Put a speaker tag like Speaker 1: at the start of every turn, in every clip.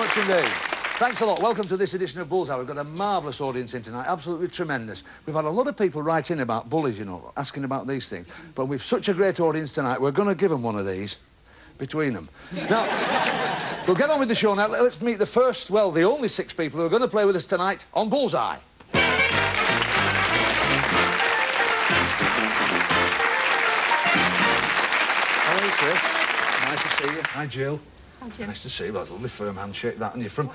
Speaker 1: much indeed. Thanks a lot. Welcome to this edition of Bullseye. We've got a marvellous audience in tonight, absolutely tremendous. We've had a lot of people write in about bullies, you know, asking about these things. But we've such a great audience tonight, we're going to give them one of these between them. Now, we'll get on with the show now. Let's meet the first, well, the only 6 people who are going to play with us tonight on Bullseye. Hello, Chris. Nice to see you. Hi, Jill.
Speaker 2: Hi, Jim.
Speaker 1: Nice to see you. Well, lovely firm handshake, that. And you're from,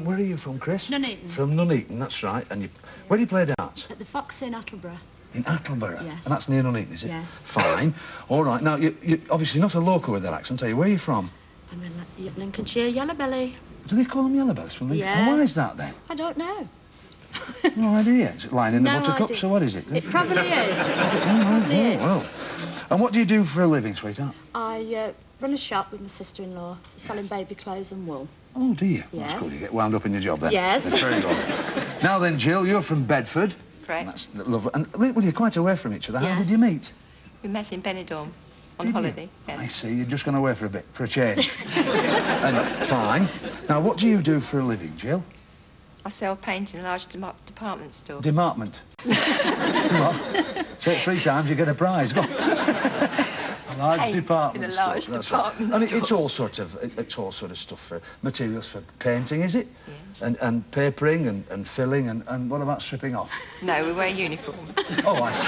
Speaker 1: where are you from, Chris?
Speaker 2: Nuneaton.
Speaker 1: From Nuneaton, that's right. And where do you play darts?
Speaker 2: At the Fox in Attleborough.
Speaker 1: In Attleborough?
Speaker 2: Yes.
Speaker 1: And that's near Nuneaton, is it?
Speaker 2: Yes.
Speaker 1: Fine. All right. Now, you're obviously not a local with that accent, are you? Where are you from?
Speaker 2: I'm in Lincolnshire, Yellowbelly.
Speaker 1: Do they call them Yellowbellies from Lincoln?
Speaker 2: Yes.
Speaker 1: And why is that, then?
Speaker 2: I don't know.
Speaker 1: No idea. Is it lying in the
Speaker 2: No
Speaker 1: buttercups,
Speaker 2: idea.
Speaker 1: or what is it?
Speaker 2: It probably is.
Speaker 1: Oh,
Speaker 2: Probably is.
Speaker 1: well. And what do you do for a living, sweetheart?
Speaker 2: I run a shop with my sister-in-law, selling baby clothes and wool.
Speaker 1: Oh, do you?
Speaker 2: Yes.
Speaker 1: That's cool. You get wound up in your job, then.
Speaker 2: Yes.
Speaker 1: That's very good. Now, then, Jill, you're from Bedford.
Speaker 3: Correct.
Speaker 1: That's lovely. And, well, you're quite away from each other. How
Speaker 2: Yes.
Speaker 1: did you meet?
Speaker 3: We met in Benidorm on
Speaker 1: Did
Speaker 3: holiday.
Speaker 1: you?
Speaker 3: Yes.
Speaker 1: I see. You're just gone away for a bit, for a change. And fine. Now, what do you do for a living, Jill?
Speaker 3: I sell paint in a large department store.
Speaker 1: Department. Say it 3 times, you get a prize. Go on. A large
Speaker 3: Paint
Speaker 1: department
Speaker 3: in a
Speaker 1: store.
Speaker 3: large
Speaker 1: That's
Speaker 3: department
Speaker 1: right. And
Speaker 3: store.
Speaker 1: it's all sort of stuff for materials for painting, is it?
Speaker 3: Yes.
Speaker 1: And papering and filling and what about stripping off?
Speaker 3: No, we wear uniform.
Speaker 1: Oh, I see.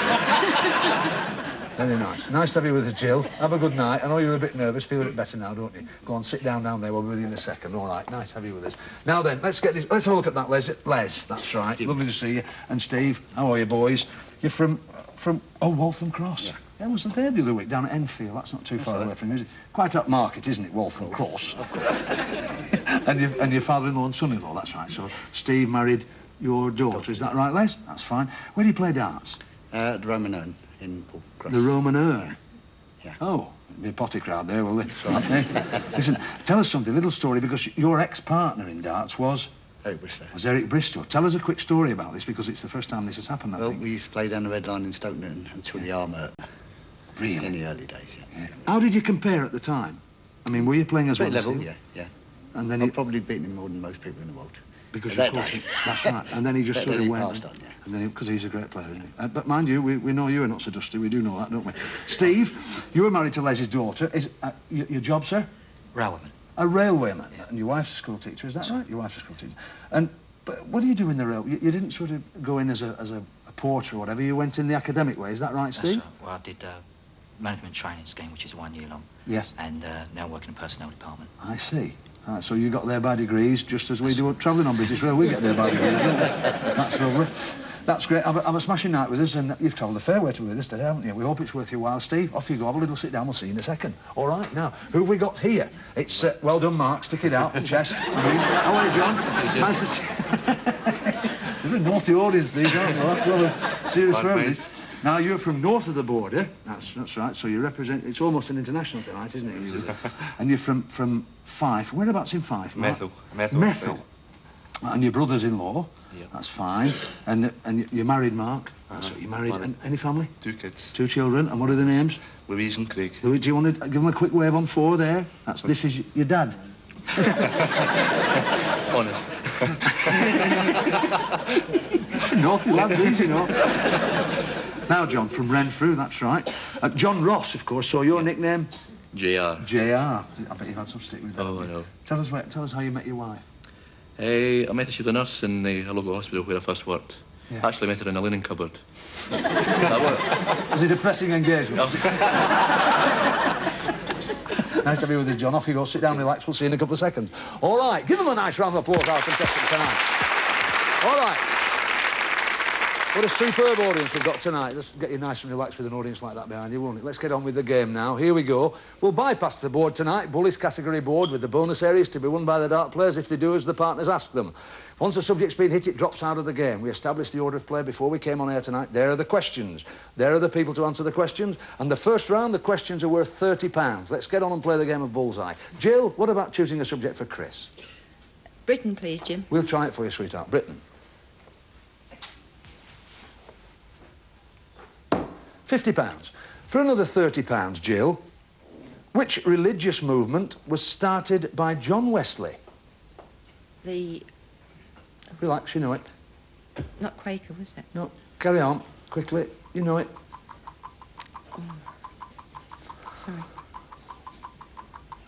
Speaker 1: Very nice. Nice to have you with us, Jill. Have a good night. I know you're a bit nervous. Feel a bit better now, don't you? Go on, sit down there. We'll be with you in a second. All right. Nice to have you with us. Now then, let's have a look at that, Les. Les, that's right. Lovely to see you. And Steve, how are you, boys? You're from Waltham Cross.
Speaker 4: Yeah.
Speaker 1: I wasn't there the other week down at Enfield. That's not too far away from you, is it? Quite up market, isn't it, Waltham Cross? Of course. and your father-in-law and son-in-law, that's right. So Steve married your daughter, is that right, Les? That's fine. Where do you play darts?
Speaker 4: The Roman Urn in Bull Cross.
Speaker 1: The Roman Urn?
Speaker 4: Yeah.
Speaker 1: Oh, there'll be a potty crowd there, will they? Listen, tell us something, a little story, because your ex-partner in darts was Eric Bristow. Tell us a quick story about this, because it's the first time this has happened, I
Speaker 4: Well,
Speaker 1: think.
Speaker 4: we used to play down the Red Line in Stoke Newton until the arm hurt.
Speaker 1: Really?
Speaker 4: In the early days, yeah.
Speaker 1: How did you compare at the time? I mean, were you playing as well
Speaker 4: Level,
Speaker 1: as him?
Speaker 4: yeah.
Speaker 1: And then
Speaker 4: I've probably beaten him more than most people in the world.
Speaker 1: Because
Speaker 4: At
Speaker 1: of
Speaker 4: that
Speaker 1: course,
Speaker 4: day.
Speaker 1: that's right. And then he just
Speaker 4: But
Speaker 1: sort
Speaker 4: then
Speaker 1: of
Speaker 4: he
Speaker 1: went.
Speaker 4: passed on, yeah.
Speaker 1: And then because he's a great player, isn't he? But mind you, we know you are not so dusty. We do know that, don't we? Steve, you were married to Les's daughter. Is your job, sir?
Speaker 5: Railwayman.
Speaker 1: A railwayman.
Speaker 5: Yeah.
Speaker 1: And your wife's a school teacher, is that right? Your wife's a school teacher. But what do you do in the rail? You didn't sort of go in as a porter or whatever. You went in the academic way. Is that right, Steve?
Speaker 5: That's right. Well, I did management training scheme, which is 1 year long.
Speaker 1: Yes.
Speaker 5: And now work in the personnel department.
Speaker 1: I see. Right, so you got there by degrees, just as we do travelling on British Rail. We get there by degrees, don't we? That's lovely. That's great. Have a smashing night with us, and you've travelled a fair way to be with us today, haven't you? We hope it's worth your while. Steve, off you go. Have a little sit down. We'll see you in a second. All right, now, who have we got here? It's, well done, Mark. Stick it out, the chest. How are you, John? Nice to see you. You're a naughty audience, these, aren't you? We'll have to have a serious round. Now, you're from north of the border. That's right. So you represent... It's almost an international tonight, isn't it? And you're from Fife. Whereabouts in Fife, Mark? Methil. And your brother's-in-law. Yep. That's fine. And you're married, Mark? That's what you're married. And any family?
Speaker 6: 2 kids.
Speaker 1: 2 children. And what are the names?
Speaker 6: Louise and Craig.
Speaker 1: Do you want to give them a quick wave on 4 there? This is your dad.
Speaker 6: Honest.
Speaker 1: Naughty lads, these, you know. Now, John, from Renfrew, that's right. John Ross, of course, so your nickname?
Speaker 6: JR.
Speaker 1: JR. I bet you've had some stick with that.
Speaker 6: Oh, I know.
Speaker 1: Tell us how you met your wife.
Speaker 6: I met her, she was a nurse in the local hospital where I first worked.
Speaker 1: Yeah.
Speaker 6: Actually met her in a linen cupboard. That worked.
Speaker 1: Was it a depressing engagement? Nice to be with you, John. Off you go. Sit down, relax. We'll see you in a couple of seconds. All right. Give them a nice round of applause, our contestants tonight. All right. What a superb audience we've got tonight. Let's get you nice and relaxed with an audience like that behind you, won't it? Let's get on with the game now. Here we go. We'll bypass the board tonight, Bullies category board, with the bonus areas to be won by the dart players if they do as the partners ask them. Once a subject's been hit, it drops out of the game. We established the order of play before we came on air tonight. There are the questions. There are the people to answer the questions. And the first round, the questions are worth £30. Let's get on and play the game of Bullseye. Jill, what about choosing a subject for Chris?
Speaker 3: Britain, please, Jim.
Speaker 1: We'll try it for you, sweetheart. Britain. £50. For another £30, Jill, which religious movement was started by John Wesley?
Speaker 3: The...
Speaker 1: Relax, you know it.
Speaker 3: Not Quaker, was it?
Speaker 1: No, carry on, quickly, you know it.
Speaker 3: Sorry.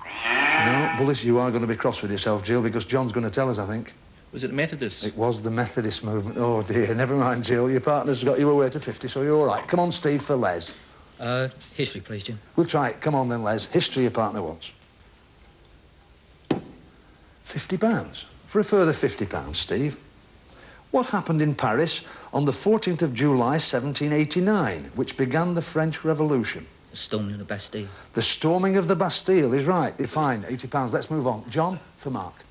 Speaker 1: No, Bullis, you are going to be cross with yourself, Jill, because John's going to tell us, I think.
Speaker 6: Was it the Methodists?
Speaker 1: It was the Methodist movement. Oh, dear, never mind, Jill. Your partner's got you away to 50, so you're all right. Come on, Steve, for Les.
Speaker 5: History, please, Jim.
Speaker 1: We'll try it. Come on, then, Les. History your partner wants. £50. For a further £50, Steve. What happened in Paris on the 14th of July, 1789, which began the French Revolution?
Speaker 5: The storming of the Bastille.
Speaker 1: The storming of the Bastille is right. Fine, £80. Let's move on. John, for Mark.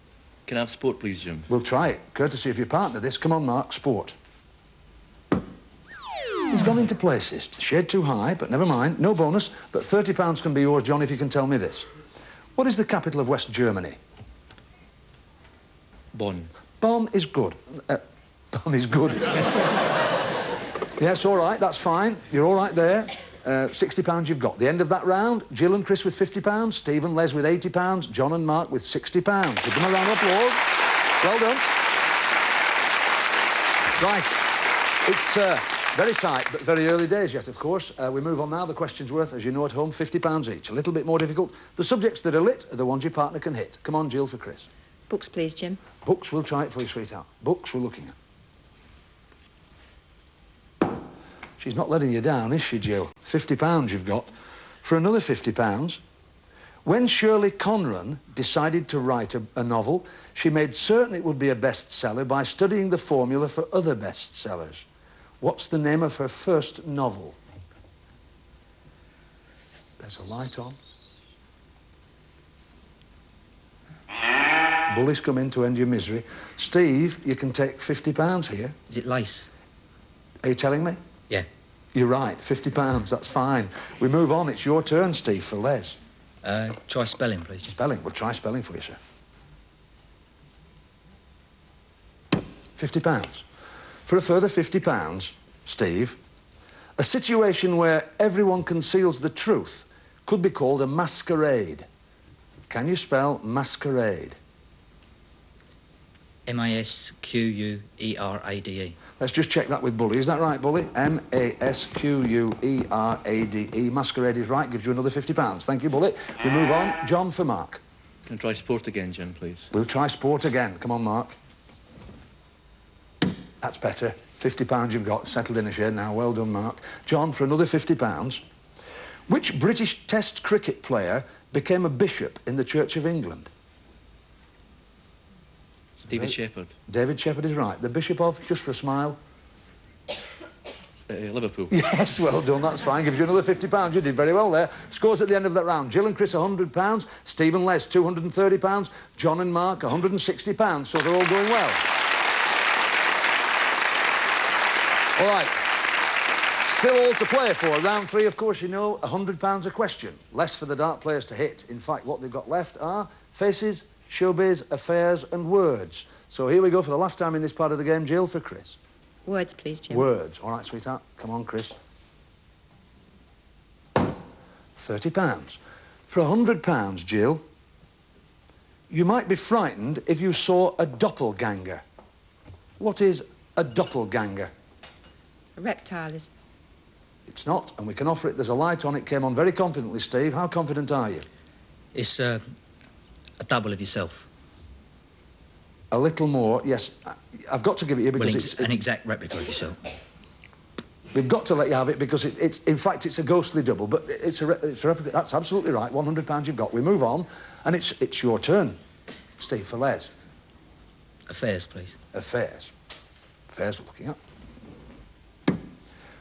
Speaker 6: Can I have sport, please, Jim?
Speaker 1: We'll try it, courtesy of your partner, this. Come on, Mark, sport. He's gone into places. Shade too high, but never mind. No bonus, but £30 can be yours, John, if you can tell me this. What is the capital of West Germany?
Speaker 6: Bonn.
Speaker 1: Bonn is good. Bonn is good. Yes, all right, that's fine. You're all right there. £60 you've got. The end of that round, Jill and Chris with £50, Steve and Les with £80, John and Mark with £60. Give them a round of applause. Well done. Right. It's very tight, but very early days yet, of course. We move on now. The question's worth, as you know at home, £50 each. A little bit more difficult. The subjects that are lit are the ones your partner can hit. Come on, Jill, for Chris.
Speaker 3: Books, please, Jim.
Speaker 1: Books, we'll try it for you, sweetheart. Books we're looking at. She's not letting you down, is she, Jill? £50 you've got. For another £50, when Shirley Conran decided to write a novel, she made certain it would be a bestseller by studying the formula for other bestsellers. What's the name of her first novel? There's a light on. Bullies come in to end your misery. Steve, you can take £50 here.
Speaker 5: Is it lace?
Speaker 1: Are you telling me?
Speaker 5: Yeah.
Speaker 1: You're right, £50, that's fine. We move on. It's your turn, Steve, for Les.
Speaker 5: Try spelling, please, Jim.
Speaker 1: Spelling. We'll try spelling for you, sir. £50. For a further £50, Steve, a situation where everyone conceals the truth could be called a masquerade. Can you spell masquerade?
Speaker 5: M-A-S-Q-U-E-R-A-D-E.
Speaker 1: Let's just check that with Bully. Is that right, Bully? M-A-S-Q-U-E-R-A-D-E. Masquerade is right. Gives you another £50. Thank you, Bully. We move on. John for Mark.
Speaker 6: Can I try sport again, Jim, please?
Speaker 1: We'll try sport again. Come on, Mark. That's better. £50 you've got. Settled in a shade now. Well done, Mark. John, for another £50. Which British Test cricket player became a bishop in the Church of England?
Speaker 6: David Shepherd.
Speaker 1: David Shepherd is right. The bishop of, just for a smile.
Speaker 6: Liverpool.
Speaker 1: Yes, well done, that's fine. Gives you another £50. You did very well there. Scores at the end of that round. Jill and Chris, £100. Steve and Les, £230. John and Mark, £160. So they're all going well. All right. Still all to play for. Round 3, of course, you know, £100 a question. Less for the dart players to hit. In fact, what they've got left are faces, showbiz, affairs and words. So here we go for the last time in this part of the game. Jill for Chris.
Speaker 3: Words, please, Jim.
Speaker 1: Words. All right, sweetheart. Come on, Chris. £30. For £100, Jill, you might be frightened if you saw a doppelganger. What is a doppelganger?
Speaker 3: A reptile is...
Speaker 1: It's not, and we can offer it. There's a light on. It came on very confidently, Steve. How confident are you?
Speaker 5: It's a double of yourself.
Speaker 1: A little more, yes. I've got to give it you because it's
Speaker 5: an exact replica of yourself.
Speaker 1: We've got to let you have it because it's in fact, it's a ghostly double, but it's a replica. That's absolutely right. £100 you've got. We move on, and it's your turn, Steve, for Les.
Speaker 5: Affairs, please.
Speaker 1: Affairs. Affairs we're looking at.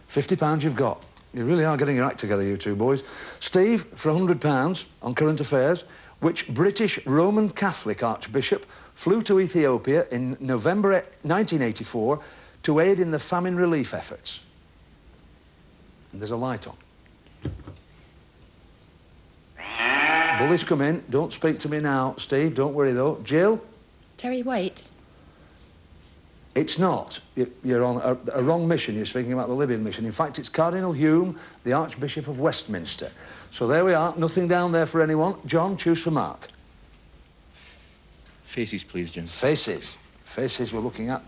Speaker 1: £50 you've got. You really are getting your act together, you two boys. Steve, for £100 on current affairs, which British Roman Catholic Archbishop flew to Ethiopia in November 1984 to aid in the famine relief efforts? And there's a light on. Bullies come in. Don't speak to me now, Steve. Don't worry, though. Jill?
Speaker 3: Terry Waite.
Speaker 1: It's not. You're on a wrong mission. You're speaking about the Libyan mission. In fact, it's Cardinal Hume, the Archbishop of Westminster. So there we are. Nothing down there for anyone. John, choose for Mark.
Speaker 6: Faces, please, Jim.
Speaker 1: Faces. Faces we're looking at.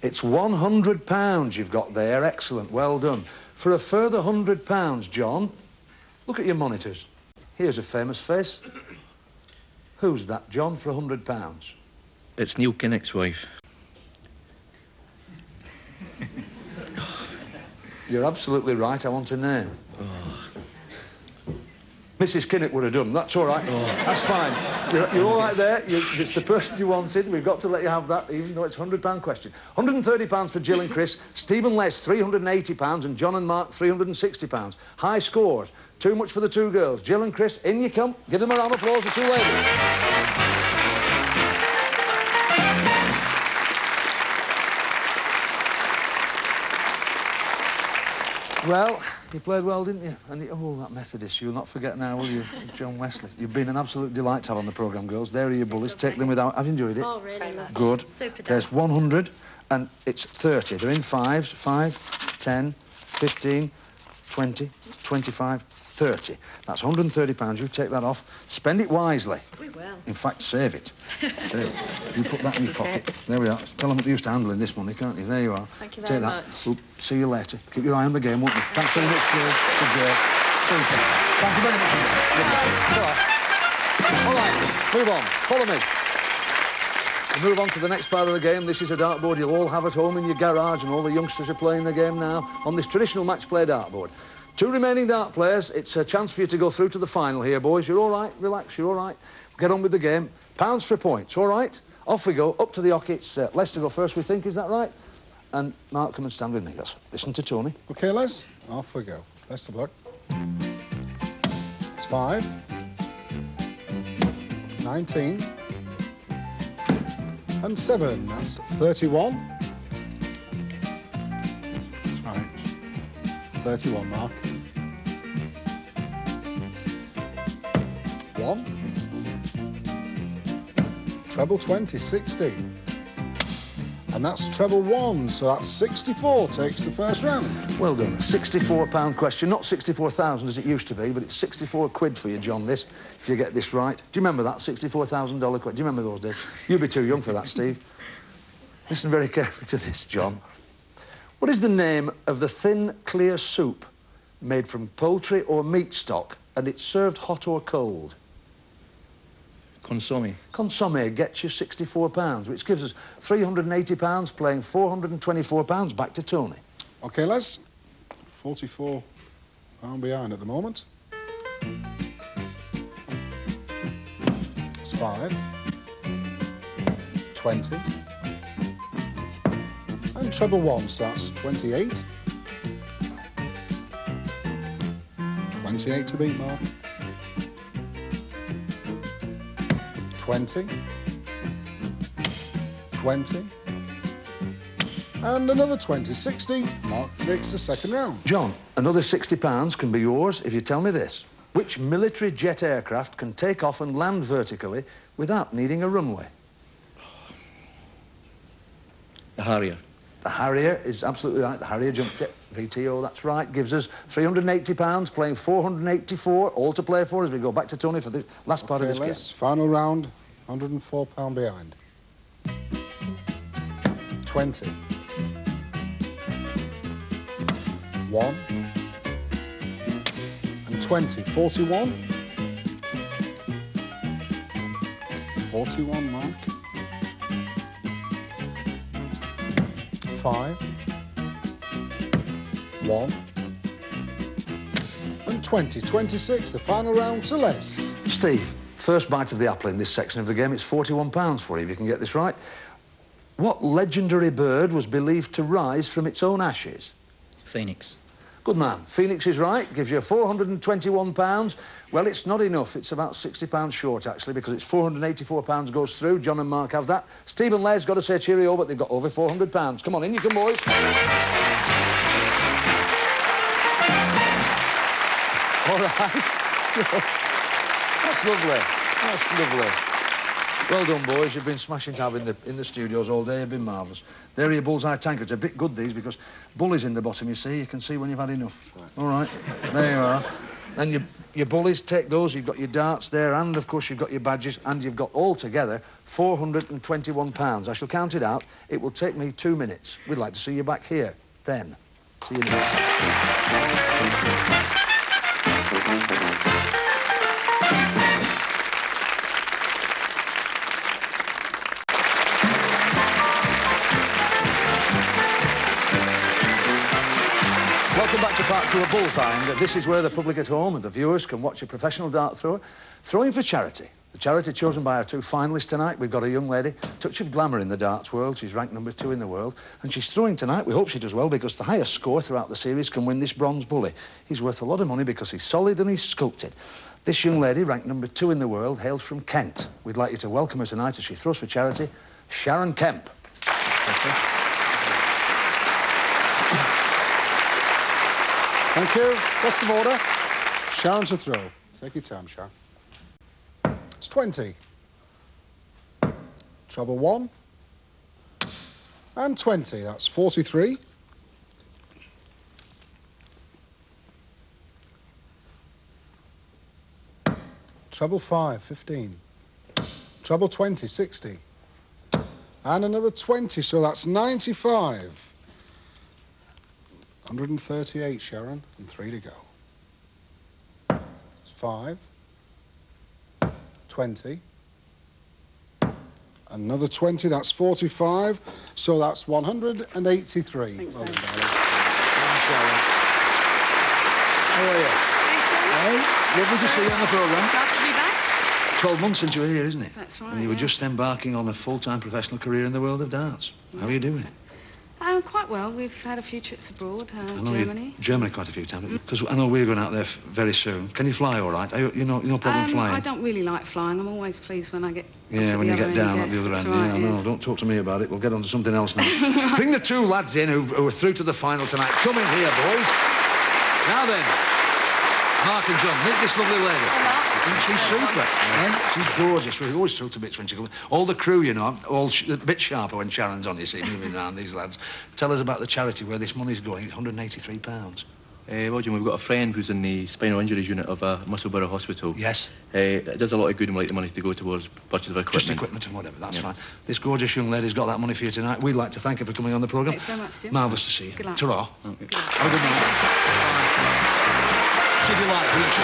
Speaker 1: It's £100 you've got there. Excellent. Well done. For a further £100, John, look at your monitors. Here's a famous face. Who's that, John, for £100?
Speaker 6: It's Neil Kinnock's wife.
Speaker 1: You're absolutely right. I want a name. Mrs. Kinnock would have done. That's all right. That's fine. You're all right there. It's the person you wanted. We've got to let you have that, even though it's a £100 question. £130 for Jill and Chris. Stephen Les, £380. And John and Mark, £360. High scores. Too much for the two girls. Jill and Chris, in you come. Give them a round of applause, the two ladies. Well, you played well, didn't you? And oh, that Methodist, you'll not forget now, will you, John Wesley? You've been an absolute delight to have on the programme, girls. There are your bullies. Take them without... Have you enjoyed it?
Speaker 2: Oh, really lovely.
Speaker 1: Good.
Speaker 2: Super duper.
Speaker 1: There's 100, and it's 30. They're in fives. 5, 10, 15, 20, 25, 30. That's £130. You take that off. Spend it wisely.
Speaker 2: We will.
Speaker 1: In fact, save it. Save it. You put that in your pocket. There we are. Tell them what you're used to handling this money, can't you? There you are.
Speaker 2: Thank you
Speaker 1: Take
Speaker 2: very
Speaker 1: that.
Speaker 2: much.
Speaker 1: We'll see you later. Keep your eye on the game, won't you? Thanks very much, girls. Good girl. Super. Thank you very much. All right, move on. Follow me. We'll move on to the next part of the game. This is a dartboard you'll all have at home in your garage, and all the youngsters are playing the game now on this traditional match play dartboard. 2 remaining dart players. It's a chance for you to go through to the final here, boys. You're all right? Relax, you're all right? Get on with the game. Pounds for points, all right? Off we go, up to the hockey. It's Les to go first, we think, is that right? And Mark, come and stand with me. Listen to Tony.
Speaker 7: OK, Les, off we go. Best of luck. It's 5, 19, and 7. That's 31. Right. 31, Mark. 1. Treble 20, 60. And that's treble 1, so that's 64 takes the first round.
Speaker 1: Well done. £64 question. Not 64,000 as it used to be, but it's 64 quid for you, John, this, if you get this right. Do you remember that $64,000 question? Do you remember those days? You'd be too young for that, Steve. Listen very carefully to this, John. What is the name of the thin, clear soup made from poultry or meat stock, and it's served hot or cold?
Speaker 6: Consomme.
Speaker 1: Consomme gets you £64, which gives us £380, playing £424. Back to Tony.
Speaker 7: OK, Les. £44 behind at the moment. It's 5, 20, and treble 1, so that's 28. 28 to beat, Mark. 20, 20, and another 20, 60. Mark takes the second round.
Speaker 1: John, another £60 can be yours if you tell me this. Which military jet aircraft can take off and land vertically without needing a runway?
Speaker 6: The Harrier.
Speaker 1: The Harrier is absolutely right. The Harrier jump jet, VTO, that's right. Gives us £380, playing £484. All to play for as we go back to Tony for the last part of this game.
Speaker 7: Final round, £104 behind. 20. 1. And 20. 41. 41, Mark. 5. 1. And 20. 26, the final round to Les.
Speaker 1: Steve, first bite of the apple in this section of the game. It's £41 for you if you can get this right. What legendary bird was believed to rise from its own ashes?
Speaker 5: Phoenix.
Speaker 1: Good man. Phoenix is right. Gives you £421. Well, it's not enough. It's about £60 short, actually, because it's £484 goes through. John and Mark have that. Steve and Les got to say cheerio, but they've got over £400. Come on, in you come, boys. All right. That's lovely. That's lovely. Well done, boys. You've been smashing tab in the studios all day. You've been marvellous. There are your Bullseye tankards. A bit good, these, because Bull is in the bottom, you see. You can see when you've had enough. Right. All right. There you are. Then your bullies, take those. You've got your darts there, and, of course, you've got your badges, and you've got altogether £421. I shall count it out. It will take me 2 minutes. We'd like to see you back here then. See you in a minute. Welcome back to part 2 of Bullseye, and this is where the public at home and the viewers can watch a professional dart thrower throwing for charity. The charity chosen by our 2 finalists tonight. We've got a young lady, touch of glamour in the darts world. She's ranked number 2 in the world, and she's throwing tonight. We hope she does well, because the highest score throughout the series can win this bronze bully. He's worth a lot of money because he's solid and he's sculpted. This young lady, ranked number 2 in the world, hails from Kent. We'd like you to welcome her tonight as she throws for charity, Sharon Kempe.
Speaker 7: Thank you. Best of order. Sharon to throw. Take your time, Sharon. It's 20. Treble 1. And 20. That's 43. Treble 5, 15. Treble 20, 60. And another 20, so that's 95. 138, Sharon, and 3 to go. 5, 20, another 20, that's 45, so that's 183.
Speaker 8: Thanks,
Speaker 7: Well
Speaker 8: Dan.
Speaker 7: done, darling.
Speaker 1: Sharon. How are you? Hey, lovely to see you on the programme.
Speaker 8: Glad to be back.
Speaker 1: 12 months since you were here, isn't it?
Speaker 8: That's right,
Speaker 1: And you were
Speaker 8: yeah.
Speaker 1: just embarking on a full-time professional career in the world of darts. How are you doing?
Speaker 8: Quite well. We've had a few trips abroad,
Speaker 1: I know
Speaker 8: Germany.
Speaker 1: Germany quite a few times. Because I know we're going out there very soon. Can you fly all right? You no problem flying?
Speaker 8: I don't really like flying. I'm always pleased when I get
Speaker 1: Yeah, when you get down at the other end.
Speaker 8: Right,
Speaker 1: Yeah, I know.
Speaker 8: yes.
Speaker 1: Don't talk to me about it. We'll get on to something else now. Bring the 2 lads in who are through to the final tonight. Come in here, boys. Now then, Mark and John, meet this lovely lady. Isn't she super? Eh? She's gorgeous. We're always thrilled to bits when she comes. All the crew, you know, all a bit sharper when Sharon's on, you see, moving around, these lads. Tell us about the charity where this money's going. It's £183.
Speaker 6: Well, Jim, we've got a friend who's in the spinal injuries unit of Musselburgh Hospital.
Speaker 1: Yes.
Speaker 6: It does a lot of good and we'd like the money to go towards purchase of equipment.
Speaker 1: Just equipment and whatever, that's fine. This gorgeous young lady's got that money for you tonight. We'd like to thank her for coming on the programme.
Speaker 8: Thanks very much, Jim.
Speaker 1: Marvellous to see you.
Speaker 8: Good luck.
Speaker 1: Ta-ra.
Speaker 6: Okay.
Speaker 1: Have a good night. She'd be like, wouldn't she?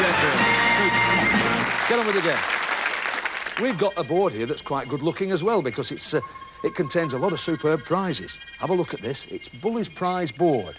Speaker 1: Yeah, girl. Come on. Get on with the game. We've got a board here that's quite good looking as well, because it contains a lot of superb prizes. Have a look at this. It's Bully's Prize Board.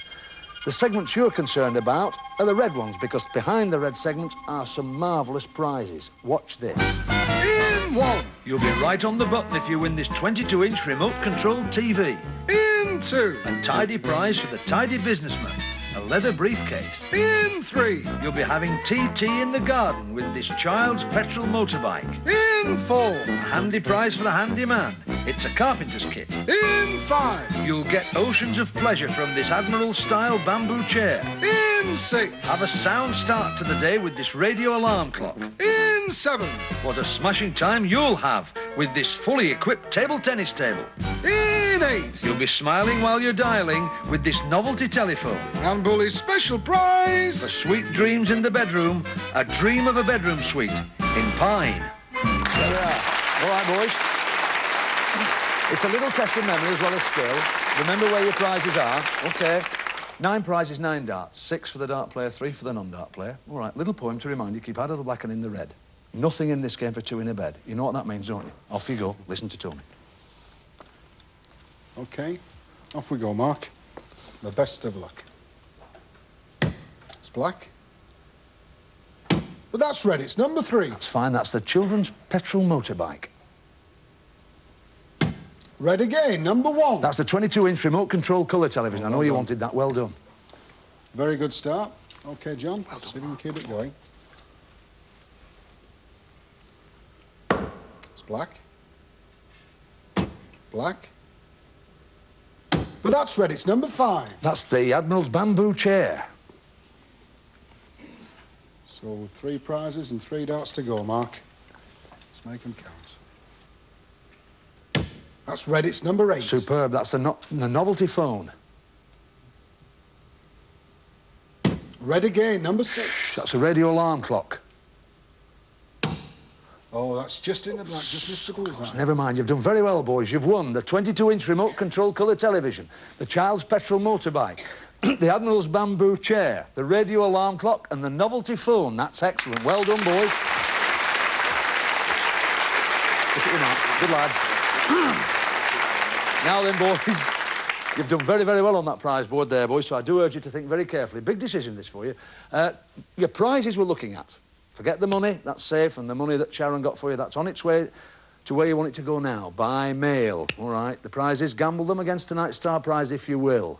Speaker 1: The segments you're concerned about are the red ones, because behind the red segment are some marvellous prizes. Watch this.
Speaker 7: In 1.
Speaker 1: You'll be right on the button if you win this 22-inch remote-controlled TV.
Speaker 7: In 2.
Speaker 1: A tidy prize for the tidy businessman. A leather briefcase.
Speaker 7: In 3.
Speaker 1: You'll be having TT in the garden with this child's petrol motorbike.
Speaker 7: In 4.
Speaker 1: A handy prize for the handy man. It's a carpenter's kit.
Speaker 7: In 5.
Speaker 1: You'll get oceans of pleasure from this Admiral-style bamboo chair.
Speaker 7: In 6.
Speaker 1: Have a sound start to the day with this radio alarm clock.
Speaker 7: In 7.
Speaker 1: What a smashing time you'll have with this fully equipped table tennis table.
Speaker 7: In 8.
Speaker 1: You'll be smiling while you're dialing with this novelty telephone.
Speaker 7: And Bully's special
Speaker 1: For
Speaker 7: prize.
Speaker 1: sweet dreams in the bedroom, a dream of a bedroom suite in Pine. There we are. All right, boys. It's a little test of memory as well as skill. Remember where your prizes are. OK. 9 prizes, 9 darts. 6 for the dart player, 3 for the non-dart player. All right, little poem to remind you, keep out of the black and in the red. Nothing in this game for 2 in a bed. You know what that means, don't you? Off you go. Listen to Tony.
Speaker 7: OK, off we go, Mark. The best of luck. It's black. But that's red, it's number 3.
Speaker 1: That's fine. That's the children's petrol motorbike.
Speaker 7: Red again, number 1.
Speaker 1: That's the 22-inch remote-controlled colour television. I know you wanted that. Well done.
Speaker 7: Very good start. OK, John, see if you can keep it going. It's black. Black. But that's red, it's number 5.
Speaker 1: That's the Admiral's bamboo chair.
Speaker 7: So 3 prizes and 3 darts to go, Mark. Let's make them count. That's red, it's number 8.
Speaker 1: Superb. That's the novelty phone.
Speaker 7: Red again, number 6.
Speaker 1: That's a radio alarm clock.
Speaker 7: Oh, that's just in the black, just missed the bullseye.
Speaker 1: Never mind, you've done very well, boys. You've won the 22-inch remote control colour television, the child's petrol motorbike, the Admiral's bamboo chair, the radio alarm clock and the novelty phone. That's excellent. Well done, boys. Look at you now. Good lad. Now then, boys, you've done very, very well on that prize board there, boys, so I do urge you to think very carefully. Big decision, this, for you. Your prizes we're looking at. Forget the money, that's safe, and the money that Sharon got for you, that's on its way to where you want it to go now, by mail. All right, the prizes, gamble them against tonight's star prize if you will.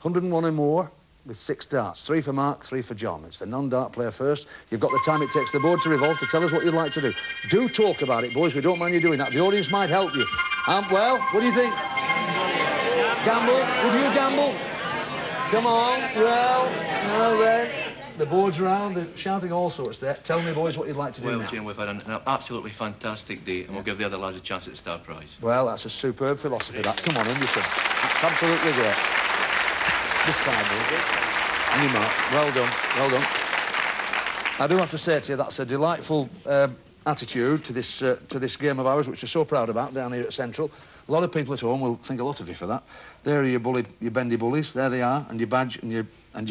Speaker 1: 101 or more with 6 darts. 3 for Mark, 3 for John. It's the non-dart player first. You've got the time it takes the board to revolve to tell us what you'd like to do. Do talk about it, boys. We don't mind you doing that. The audience might help you. Well, what do you think? Gamble? Would you gamble? Come on. Well, then. The board's around, they're shouting all sorts there. Tell me, boys, what you'd like to do
Speaker 6: Well,
Speaker 1: now.
Speaker 6: Jim, we've had an absolutely fantastic day, and we'll give the other lads a chance at the star prize.
Speaker 1: Well, that's a superb philosophy, that. Come on in, you son. That's absolutely great. This time, boys. And you, Mark. Well done, well done. I do have to say to you, that's a delightful attitude to this game of ours, which we're so proud about down here at Central. A lot of people at home will think a lot of you for that. There are your bendy bullies. There they are, and your badge and your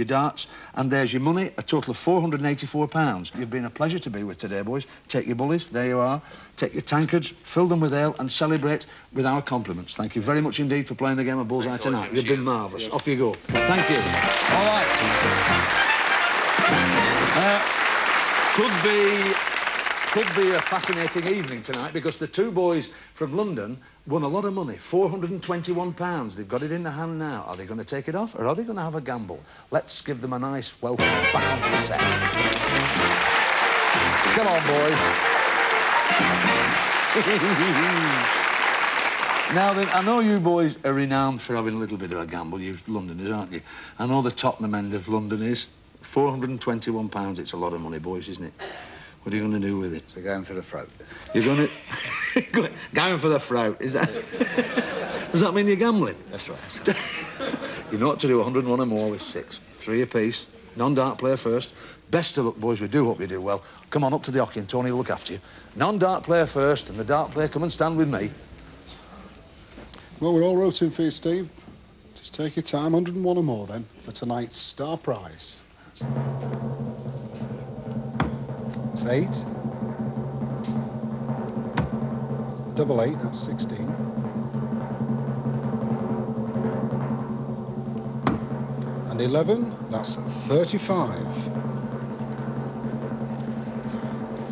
Speaker 1: darts. And there's your money, a total of £484. You've been a pleasure to be with today, boys. Take your bullies. There you are. Take your tankards, fill them with ale, and celebrate with our compliments. Thank you very much indeed for playing the game of Bullseye tonight. You've been marvellous. Yes. Off you go. Thank you. All right. Could be a fascinating evening tonight because the 2 boys from London won a lot of money, £421. They've got it in the hand now. Are they going to take it off or are they going to have a gamble? Let's give them a nice welcome back onto the set. Come on, boys. Now then, I know you boys are renowned for having a little bit of a gamble, you Londoners, aren't you? I know the Tottenham end of London is. £421, it's a lot of money, boys, isn't it? What are you going to do with it?
Speaker 4: So going for the throat.
Speaker 1: You're going to... going for the throat, is that... Does that mean you're gambling?
Speaker 4: That's right.
Speaker 1: You know what to do, 101 or more with 6. 3 apiece. Non-dart player first. Best of luck, boys. We do hope you do well. Come on up to the hockey and Tony will look after you. Non-dart player first and the dart player come and stand with me.
Speaker 7: Well, we're all rooting for you, Steve. Just take your time, 101 or more, then, for tonight's star prize. It's 8. Double 8, that's 16. And 11, that's 35.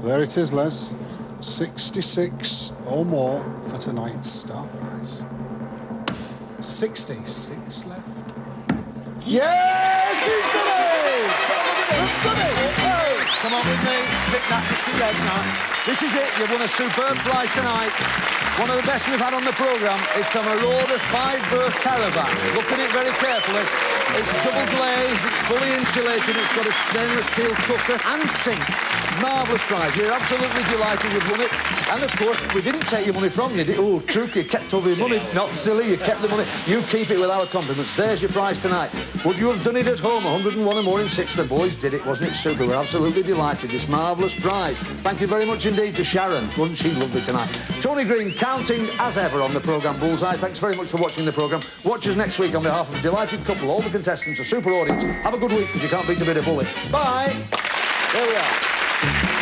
Speaker 7: There it is, Les. 66 or more for tonight's star prize. 66 left. Yes, he's done it! He's done it!
Speaker 1: Hey, come on with me. Sit that Mr. Red now. This is it. You've won a superb prize tonight. One of the best we've had on the programme. It's a Marauder 5-berth caravan. Look at it very carefully. It's double glazed, it's fully insulated, it's got a stainless steel cooker and sink. Marvellous prize. We're absolutely delighted you've won it. And, of course, we didn't take your money from you. Oh, Trook, you kept all your money. Not silly, you kept the money. You keep it with our compliments. There's your prize tonight. Would you have done it at home? 101 or more in 6. The boys did it. Wasn't it super? We're absolutely delighted. This marvellous prize. Thank you very much indeed to Sharon. Wasn't she lovely tonight? Tony Green, counting as ever on the programme Bullseye. Thanks very much for watching the programme. Watch us next week on behalf of the delighted couple, all the contestants, a super audience. Have a good week because you can't beat a bit of bullet. Bye. There we are.